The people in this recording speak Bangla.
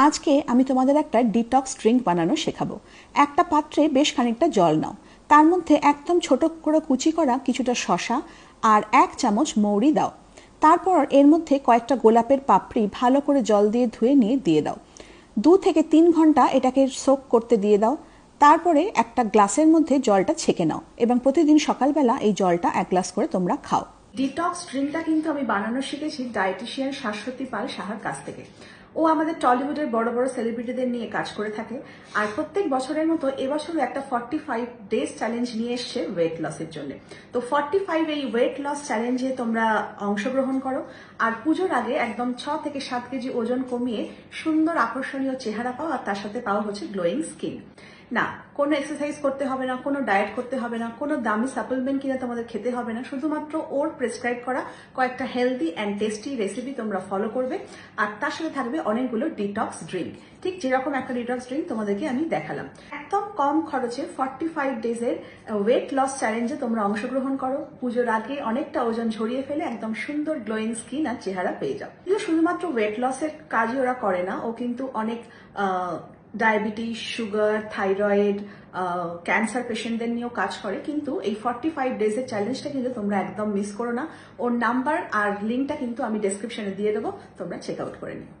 আজকে আমি তোমাদের একটা ডিটক্স ড্রিঙ্ক বানানো শেখাবো। একটা পাত্রে বেশ খানিকটা জল নাও, তার মধ্যে একদম ছোট করে কুচি করা কিছুটা শসা আর 1 চামচ মৌরি দাও। তারপর এর মধ্যে কয়েকটা গোলাপের পাপড়ি ভালো করে জল দিয়ে ধুয়ে নিয়ে দিয়ে দাও। 2 থেকে 3 ঘন্টা এটাকে সোক করতে দিয়ে দাও। তারপরে একটা গ্লাসের মধ্যে জলটা ছেঁকে নাও এবং প্রতিদিন সকালবেলা এই জলটা 1 গ্লাস করে তোমরা খাও। ডিটক্স ড্রিঙ্কটা কিন্তু আমি বানানো শিখেছি ডায়েটিশিয়ান শাশ্বতী পাল সাহার কাছ থেকে। ও আমাদের টলিউডের বড় বড় সেলিব্রিটিদের নিয়ে কাজ করে থাকে, আর প্রত্যেক বছরের মতো এবছরও একটা 45 ডেজ চ্যালেঞ্জ নিয়ে এসছে ওয়েট লসের জন্য। তো 45 এই ওয়েট লস চ্যালেঞ্জে তোমরা অংশগ্রহণ করো আর পুজোর আগে একদম 6 থেকে 7 কেজি ওজন কমিয়ে সুন্দর আকর্ষণীয় চেহারা পাও, আর তার সাথে পাও হচ্ছে গ্লোয়িং স্কিন। না, কোনো এক্সারসাইজ করতে হবে না, কোনো ডায়েট করতে হবে না, কোনো দামি সাপ্লিমেন্ট কিনে তোমাদের খেতে হবে না, শুধুমাত্র ওর প্রেসক্রাইব করা কয়েকটা হেলদি অ্যান্ড টেস্টি রেসিপি তোমরা ফলো করবে, আর তার সাথে থাকবে অনেকগুলো ডিটক্স ড্রিঙ্ক। ঠিক যেরকম একটা ডিটক্স ড্রিঙ্ক তোমাদেরকে আমি দেখালাম। একদম কম খরচে 45 ডেজের ওয়েট লস চ্যালেঞ্জে তোমরা অংশগ্রহণ করো, পুজোর আগে অনেকটা ওজন ঝরিয়ে ফেলে একদম সুন্দর গ্লোয়িং স্কিন আর চেহারা পেয়ে যাও। কিন্তু শুধুমাত্র ওয়েট লসের কাজই ওরা করে না, ও কিন্তু অনেক ডায়াবেটিস, সুগার, থাইরয়েড, ক্যান্সার পেশেন্টদের নিয়েও কাজ করে। কিন্তু এই 45 ডেজের চ্যালেঞ্জটা কিন্তু তোমরা একদম মিস করো না। ওর নাম্বার আর লিঙ্কটা কিন্তু আমি ডেসক্রিপশনে দিয়ে দেবো, তোমরা চেক আউট করে নিও।